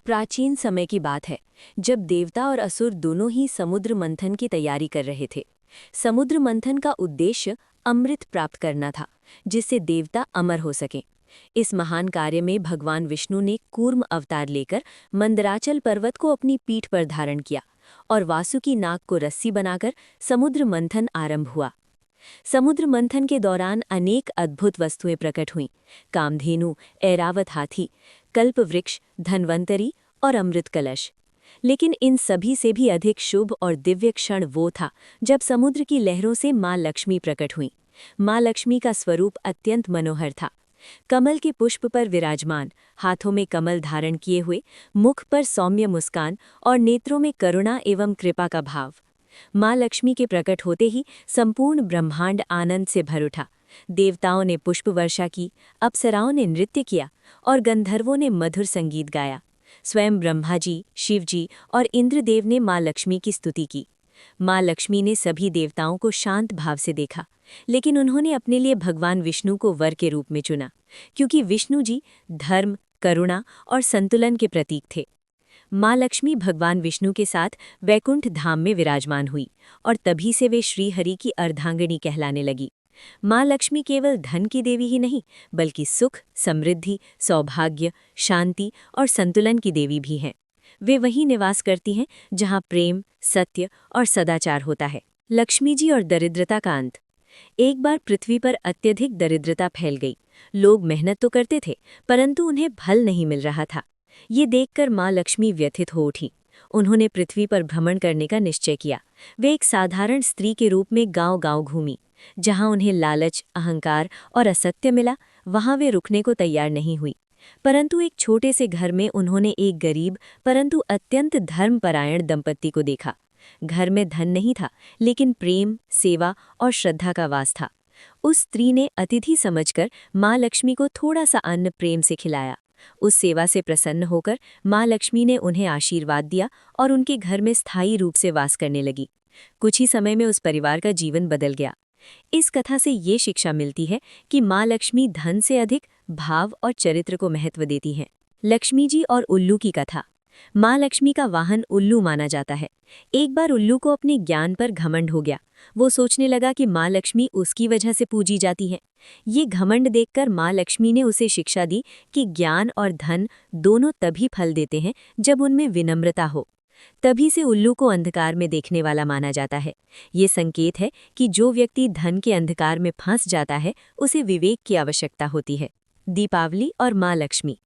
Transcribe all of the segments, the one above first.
प्राचीन समय की बात है, जब देवता और असुर दोनों ही समुद्र मंथन की तैयारी कर रहे थे। समुद्र मंथन का उद्देश्य अमृत प्राप्त करना था, जिससे देवता अमर हो सकें। इस महान कार्य में भगवान विष्णु ने कूर्म अवतार लेकर मंदराचल पर्वत को अपनी पीठ पर धारण किया और वासुकी नाग को रस्सी बनाकर समुद्र मंथन आरंभ हुआ। समुद्र मंथन के दौरान अनेक अद्भुत वस्तुएं प्रकट हुईं। कामधेनु, ऐरावत हाथी, कल्पवृक्ष, धन्वंतरी और अमृत कलश। लेकिन इन सभी से भी अधिक शुभ और दिव्य क्षण वो था जब समुद्र की लहरों से माँ लक्ष्मी प्रकट हुईं। माँ लक्ष्मी का स्वरूप अत्यंत मनोहर था। कमल के पुष्प पर विराजमान, हाथों में कमल धारण किए हुए, मुख पर सौम्य मुस्कान और नेत्रों में करुणा एवं कृपा का भाव। माँ लक्ष्मी के प्रकट होते ही संपूर्ण ब्रह्मांड आनंद से भर उठा। देवताओं ने पुष्प वर्षा की, अप्सराओं ने नृत्य किया और गंधर्वों ने मधुर संगीत गाया। स्वयं ब्रह्मा जी, शिव जी और इंद्रदेव ने माँ लक्ष्मी की स्तुति की। माँ लक्ष्मी ने सभी देवताओं को शांत भाव से देखा, लेकिन उन्होंने अपने लिए भगवान विष्णु को वर के रूप में चुना, क्योंकि विष्णु जी धर्म, करुणा और संतुलन के प्रतीक थे। माँ लक्ष्मी भगवान विष्णु के साथ वैकुंठ धाम में विराजमान हुई और तभी से वे श्रीहरि की अर्धांगिनी कहलाने लगी। माँ लक्ष्मी केवल धन की देवी ही नहीं, बल्कि सुख, समृद्धि, सौभाग्य, शांति और संतुलन की देवी भी हैं। वे वहीं निवास करती हैं जहाँ प्रेम, सत्य और सदाचार होता है। लक्ष्मी जी और दरिद्रता का अंत। एक बार पृथ्वी पर अत्यधिक दरिद्रता फैल गई। लोग मेहनत तो करते थे, परंतु उन्हें फल नहीं मिल रहा था। ये देखकर माँ लक्ष्मी व्यथित हो उठी। उन्होंने पृथ्वी पर भ्रमण करने का निश्चय किया। वे एक साधारण स्त्री के रूप में गांव-गांव घूमी। जहां उन्हें लालच, अहंकार और असत्य मिला, वहां वे रुकने को तैयार नहीं हुई। परंतु एक छोटे से घर में उन्होंने एक गरीब परंतु अत्यंत धर्मपरायण दंपत्ति को देखा। घर में धन नहीं था, लेकिन प्रेम, सेवा और श्रद्धा का वास था। उस स्त्री ने अतिथि समझकर माँ लक्ष्मी को थोड़ा सा अन्न प्रेम से खिलाया। उस सेवा से प्रसन्न होकर माँ लक्ष्मी ने उन्हें आशीर्वाद दिया और उनके घर में स्थायी रूप से वास करने लगी। कुछ ही समय में उस परिवार का जीवन बदल गया। इस कथा से ये शिक्षा मिलती है कि माँ लक्ष्मी धन से अधिक भाव और चरित्र को महत्व देती हैं। लक्ष्मी जी और उल्लू की कथा। माँ लक्ष्मी का वाहन उल्लू माना जाता है। एक बार उल्लू को अपने ज्ञान पर घमंड हो गया। वो सोचने लगा कि माँ लक्ष्मी उसकी वजह से पूजी जाती हैं। ये घमंड देखकर माँ लक्ष्मी ने उसे शिक्षा दी कि ज्ञान और धन दोनों तभी फल देते हैं जब उनमें विनम्रता हो। तभी से उल्लू को अंधकार में देखने वाला माना जाता है। ये संकेत है कि जो व्यक्ति धन के अंधकार में फंस जाता है, उसे विवेक की आवश्यकता होती है। दीपावली और माँ लक्ष्मी।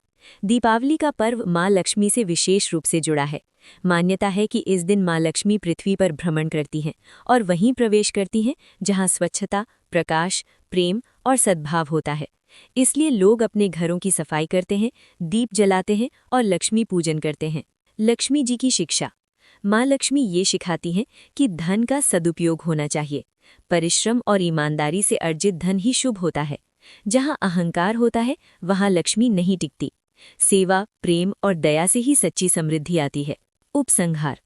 दीपावली का पर्व माँ लक्ष्मी से विशेष रूप से जुड़ा है। मान्यता है कि इस दिन माँ लक्ष्मी पृथ्वी पर भ्रमण करती हैं और वहीं प्रवेश करती हैं जहाँ स्वच्छता, प्रकाश, प्रेम और सद्भाव होता है। इसलिए लोग अपने घरों की सफाई करते हैं, दीप जलाते हैं और लक्ष्मी पूजन करते हैं। लक्ष्मी जी की शिक्षा। माँ लक्ष्मी ये सिखाती हैं कि धन का सदुपयोग होना चाहिए। परिश्रम और ईमानदारी से अर्जित धन ही शुभ होता है। जहाँ अहंकार होता है, वहाँ लक्ष्मी नहीं टिकती। सेवा, प्रेम और दया से ही सच्ची समृद्धि आती है। उपसंहार।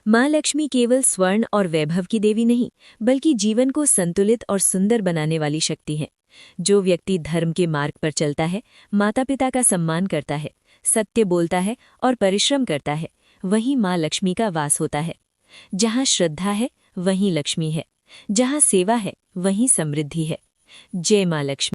माँ लक्ष्मी केवल स्वर्ण और वैभव की देवी नहीं, बल्कि जीवन को संतुलित और सुंदर बनाने वाली शक्ति है। जो व्यक्ति धर्म के मार्ग पर चलता है, माता पिता का सम्मान करता है, सत्य बोलता है और परिश्रम करता है, वहीं माँ लक्ष्मी का वास होता है। जहाँ श्रद्धा है, वहीं लक्ष्मी है। जहाँ सेवा है, वहीं समृद्धि है। जय माँ लक्ष्मी।